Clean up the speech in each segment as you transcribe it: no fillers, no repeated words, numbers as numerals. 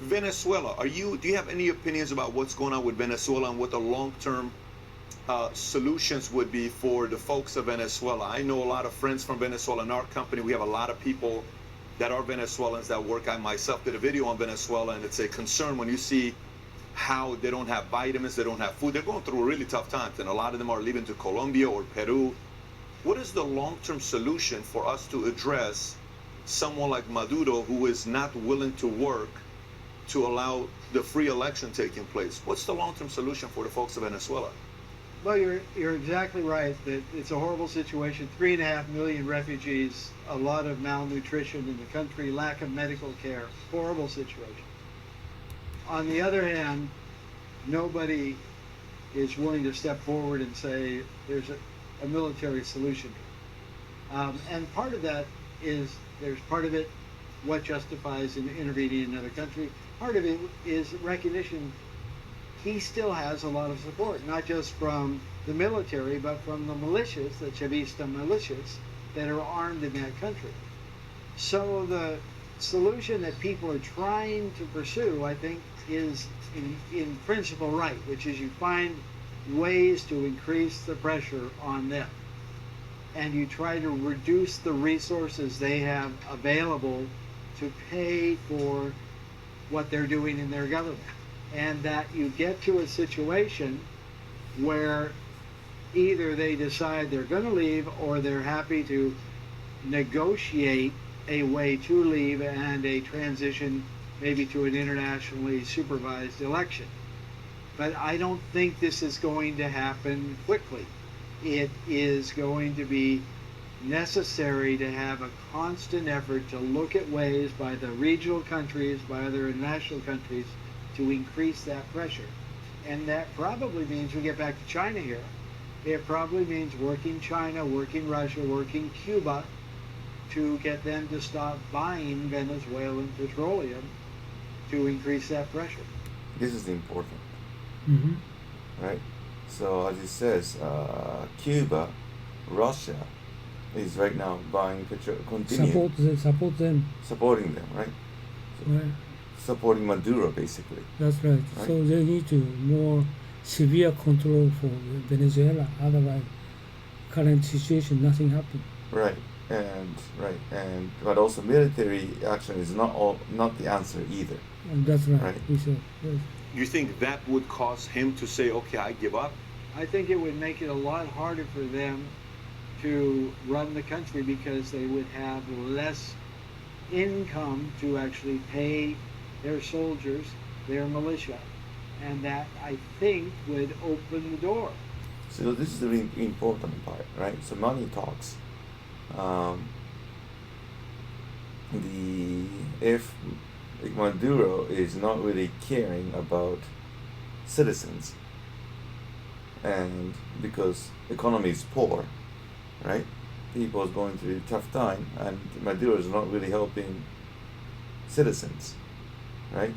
Venezuela, do you have any opinions about what's going on with Venezuela and what the long-term solutions would be for the folks of Venezuela? I know a lot of friends from Venezuela in our company. We have a lot of people that are Venezuelans that work. I myself did a video on Venezuela, and it's a concern when you see how they don't have vitamins, they don't have food. They're going through really tough times, and a lot of them are leaving to Colombia or Peru. What is the long-term solution for us to address someone like Maduro who is not willing to work to allow the free election taking place? What's the long-term solution for the folks of Venezuela? Well, you're exactly right that it's a horrible situation. 3.5 million refugees, a lot of malnutrition in the country, lack of medical care, horrible situation. On the other hand, nobody is willing to step forward and say there's a military solution. And part of that is, there's part of it, what justifies intervening in another country. Part of it is recognition he still has a lot of support, not just from the military, but from the militias, the Chavista militias that are armed in that country. So the solution that people are trying to pursue, I think, is in principle right, which is you find ways to increase the pressure on them. And you try to reduce the resources they have available to pay for what they're doing in their government. And that you get to a situation where either they decide they're going to leave or they're happy to negotiate a way to leave and a transition maybe to an internationally supervised election. But I don't think this is going to happen quickly. It is going to be necessary to have a constant effort to look at ways by the regional countries, by other international countries, to increase that pressure. And that probably means, we get back to China here, it probably means working China, working Russia, working Cuba to get them to stop buying Venezuelan petroleum to increase that pressure. This is important, Mm-hmm. right? So as it says, Cuba, Russia is right now buying petrol, Support them. supporting them, right? Right. Supporting Maduro, basically. That's right. Right. So they need to more severe control for Venezuela. Otherwise, current situation, nothing happen. Right, and but also military action is not the answer either. And that's right. Right. He said, yes. You think that would cause him to say, okay, I give up? I think it would make it a lot harder for them to run the country because they would have less income to actually pay their soldiers, their militia. And that, I think, would open the door. So this is the really important part, right? So money talks. If Maduro is not really caring about citizens, and because economy is poor, right? People is going through a tough time, and Maduro is not really helping citizens, right?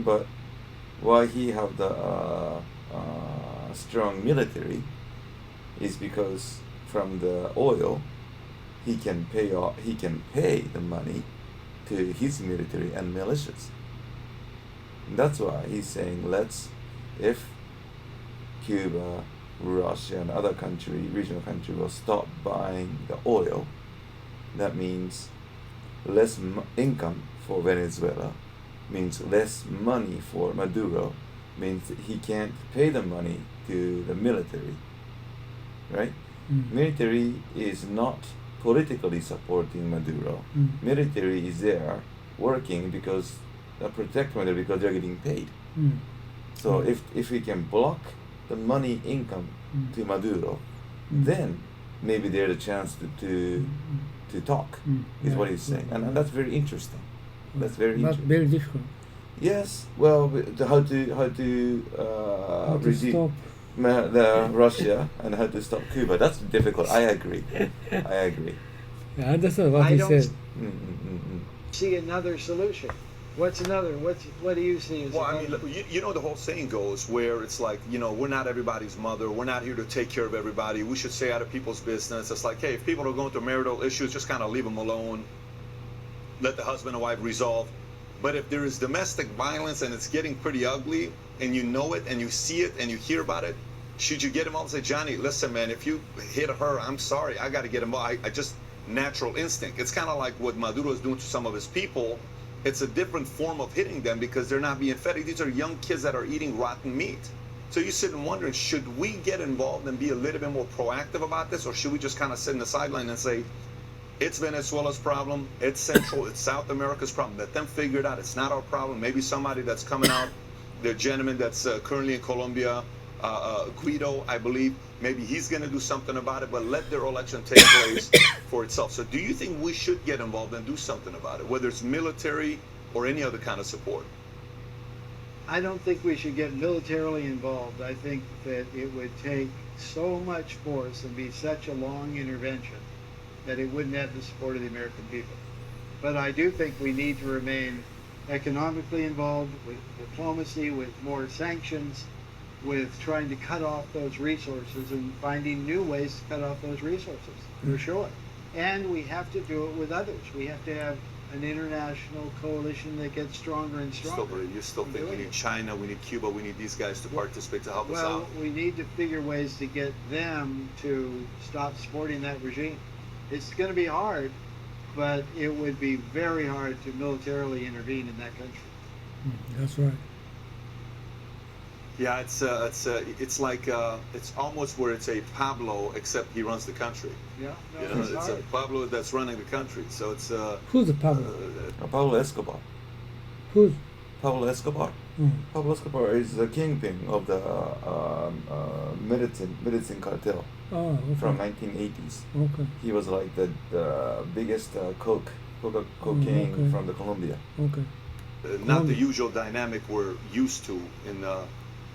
But why he have the strong military is because from the oil he can pay the money to his military and militias. And that's why he's saying if Cuba, Russia, and other regional country will stop buying the oil, that means less income for Venezuela, means less money for Maduro, means he can't pay the money to the military, right? Mm. Military is not politically supporting Maduro. Mm. Military is there working because protect Maduro because they're getting paid. Mm. So if we can block the money income to Maduro, then maybe there's a chance to talk, is what he's saying. And that's very interesting. That's very But interesting. very difficult. Yes, well, how to How to regime stop. the Russia and how to stop Cuba. That's difficult. I agree. I understand what I he don't said. see another solution. What do you see as Well, a I mean, look, you know, the whole saying goes where it's like, we're not everybody's mother. We're not here to take care of everybody. We should stay out of people's business. It's like, hey, if people are going through marital issues, just kind of leave them alone. Let the husband and wife resolve But if there is domestic violence and it's getting pretty ugly, and you know it, and you see it, and you hear about it, should you get involved and say, Johnny, listen, man, if you hit her, I'm sorry, I got to get involved. I just, natural instinct. It's kind of like what Maduro is doing to some of his people. It's a different form of hitting them because they're not being fed. These are young kids that are eating rotten meat. So you sit and wondering, should we get involved and be a little bit more proactive about this, or should we just kind of sit in the sideline and say, it's Venezuela's problem, it's Central, it's South America's problem. Let them figure it out. It's not our problem. Maybe somebody that's coming out, the gentleman that's currently in Colombia, Guido, I believe, maybe he's going to do something about it, but let their election take place for itself. So do you think we should get involved and do something about it, whether it's military or any other kind of support? I don't think we should get militarily involved. I think that it would take so much force and be such a long intervention that it wouldn't have the support of the American people. But I do think we need to remain economically involved with diplomacy, with more sanctions, with trying to cut off those resources and finding new ways to cut off those resources, for sure. And we have to do it with others. We have to have an international coalition that gets stronger and stronger. You still think we need China, we need Cuba, we need these guys to participate to help us out? Well, we need to figure ways to get them to stop supporting that regime. It's going to be hard, but it would be very hard to militarily intervene in that country. That's right. Yeah, it's like it's almost where it's a Pablo, except he runs the country. Yeah, no, You know, it's it's hard. a Pablo that's running the country. So it's Who's the Pablo? Pablo Escobar. Who's? Pablo Escobar. Pablo Escobar is the kingpin of the medicine cartel Oh, okay. from 1980s. Okay. He was like the biggest cocaine okay. from the Colombia. Okay. not the usual dynamic we're used to. In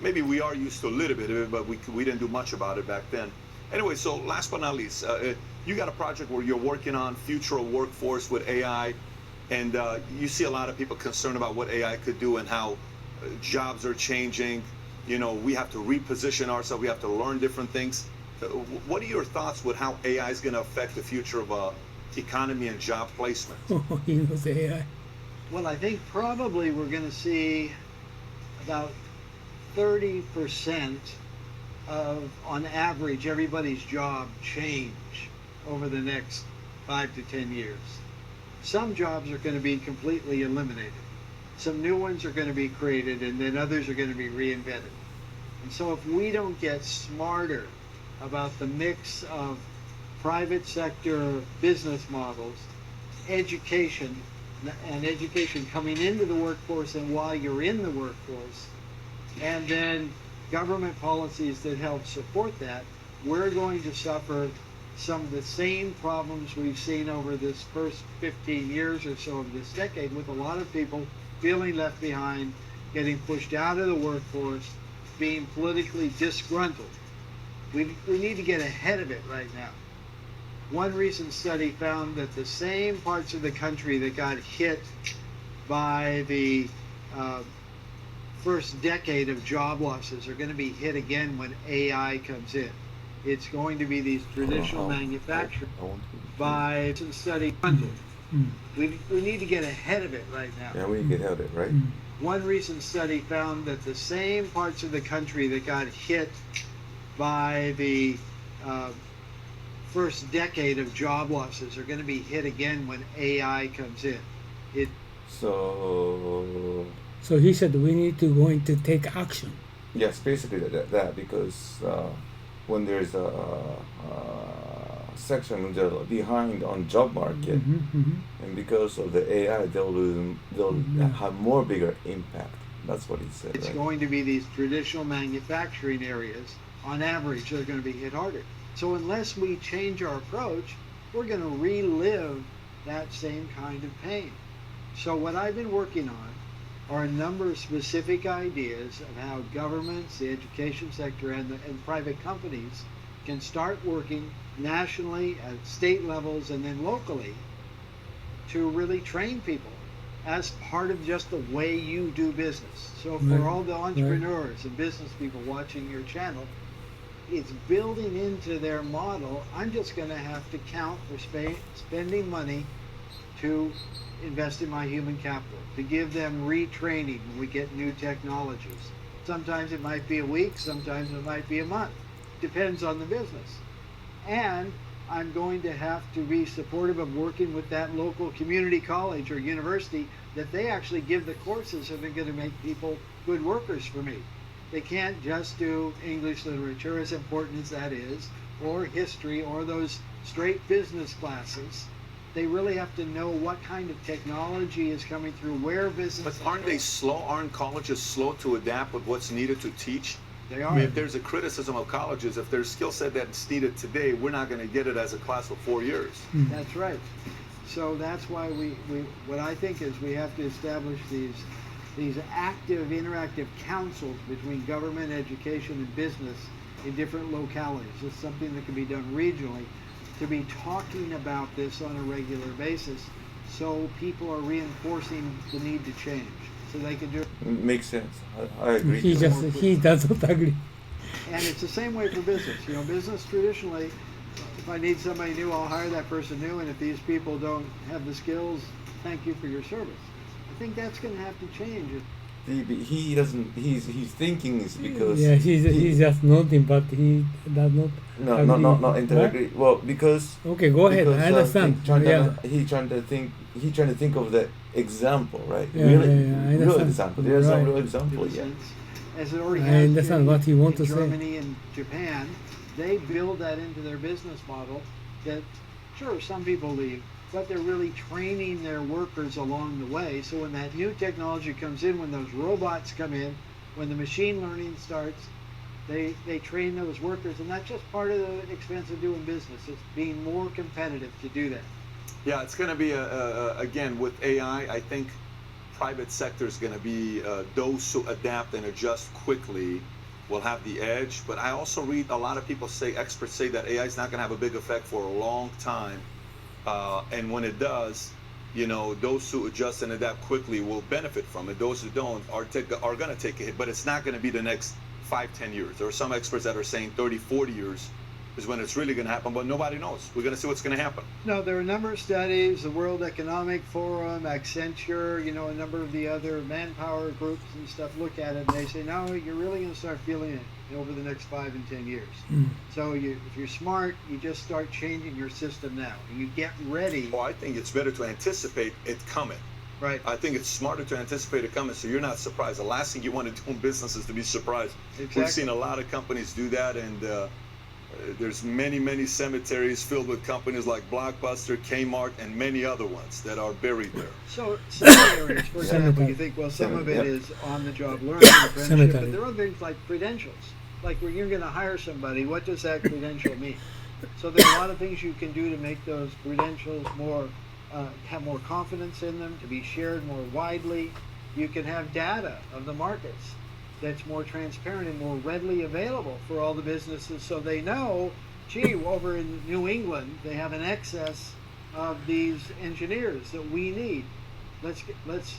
maybe we are used to a little bit of it, but we didn't do much about it back then. Anyway, so last but not least, you got a project where you're working on future workforce with AI, and you see a lot of people concerned about what AI could do and how jobs are changing. You know, we have to reposition ourselves. We have to learn different things. What are your thoughts with how AI is going to affect the future of economy and job placement? He knows AI. Well, I think probably we're going to see about 30% of, on average, everybody's job change over the next 5 to 10 years. Some jobs are going to be completely eliminated. Some new ones are going to be created, and then others are going to be reinvented. And so if we don't get smarter about the mix of private sector business models, education, and education coming into the workforce and while you're in the workforce, and then government policies that help support that, we're going to suffer some of the same problems we've seen over this first 15 years or so of this decade, with a lot of people feeling left behind, getting pushed out of the workforce, being politically disgruntled. We need to get ahead of it right now. One recent study found that the same parts of the country that got hit by the first decade of job losses are going to be hit again when AI comes in. It's going to be these traditional manufacturers by some study funded. We need to get ahead of it right now. Yeah, we get ahead of it, right? One recent study found that the same parts of the country that got hit by the first decade of job losses are going to be hit again when AI comes in. So he said we need to going to take action. yes, basically that because when there's a section behind on job market, and because of the AI, they'll have more bigger impact. That's what he said. It's right? going to be these traditional manufacturing areas, on average, that are going to be hit harder. So unless we change our approach, we're going to relive that same kind of pain. So what I've been working on are a number of specific ideas of how governments, the education sector, and private companies can start working nationally at state levels and then locally to really train people as part of just the way you do business. So for all the entrepreneurs and business people watching your channel, it's building into their model. I'm just going to have to count for spending money to invest in my human capital, to give them retraining when we get new technologies. Sometimes it might be a week, sometimes it might be a month. Depends on the business. And I'm going to have to be supportive of working with that local community college or university that they actually give the courses that are going to make people good workers for me. They can't just do English literature, as important as that is, or history, or those straight business classes. They really have to know what kind of technology is coming through, where business. But aren't they slow? Aren't colleges slow to adapt with what's needed to teach? They I are. mean, if there's a criticism of colleges, if there's skill set that's needed today, we're not going to get it as a class for 4 years. That's right. So that's why what I think is we have to establish these active, interactive councils between government, education, and business in different localities. It's something that can be done regionally, to be talking about this on a regular basis, so people are reinforcing the need to change, so they can do it. Makes sense. I agree. He does not agree. And it's the same way for business. You know, business traditionally, if I need somebody new, I'll hire that person new, and if these people don't have the skills, thank you for your service. I think that's going to have to change. He doesn't. He's thinking is because He's just nodding, but he does not. No, agree. not entirely agree. Well, because Okay, go ahead. because, I understand. He trying to think of the example, right? Yeah, really, I real understand. example. There's Right. some real example, In a yeah. sense, as it already I has understand in, what he wants in to say. Germany and Japan, they build that into their business model. That sure, some people leave, but they're really training their workers along the way. So when that new technology comes in, when those robots come in, when the machine learning starts, they train those workers, and that's just part of the expense of doing business. It's being more competitive to do that. Yeah, it's going to be, again, with AI, I think private sector is going to be those who adapt and adjust quickly will have the edge. But I also read a lot of people say, experts say that AI is not going to have a big effect for a long time. And when it does, you know, those who adjust and adapt quickly will benefit from it. Those who don't are going to take a hit, but it's not going to be the next 5-10 years. There are some experts that are saying 30-40 years is when it's really going to happen, but nobody knows. We're going to see what's going to happen. No, there are a number of studies, the World Economic Forum, Accenture, you know, a number of the other manpower groups and stuff look at it, and they say, no, you're really going to start feeling it over the next 5 and 10 years. So if you're smart, you just start changing your system now, and you get ready. Well, I think it's better to anticipate it coming. Right. I think it's smarter to anticipate it coming so you're not surprised. The last thing you want to do in business is to be surprised. Exactly. We've seen a lot of companies do that, and there's many cemeteries filled with companies like Blockbuster, Kmart, and many other ones that are buried there. So some areas, for example, you think, well, some of it is on-the-job learning, apprenticeship, but there are other things like credentials. Like when you're going to hire somebody, what does that credential mean? So there are a lot of things you can do to make those credentials more, have more confidence in them, to be shared more widely. You can have data of the markets that's more transparent and more readily available for all the businesses, so they know, gee, over in New England, they have an excess of these engineers that we need. Let's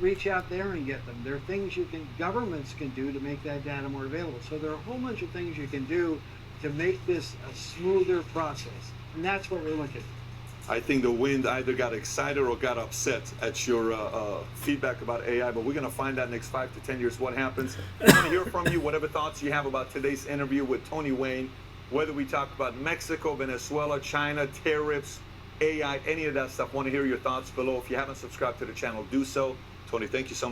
reach out there and get them. There are things governments can do to make that data more available. So there are a whole bunch of things you can do to make this a smoother process, and that's what we're looking at. I think the wind either got excited or got upset at your feedback about AI, but we're going to find out next 5 to 10 years what happens. I want to hear from you, whatever thoughts you have about today's interview with Tony Wayne, whether we talk about Mexico, Venezuela, China, tariffs, AI, any of that stuff. I want to hear your thoughts below. If you haven't subscribed to the channel, do so. Tony, thank you so much.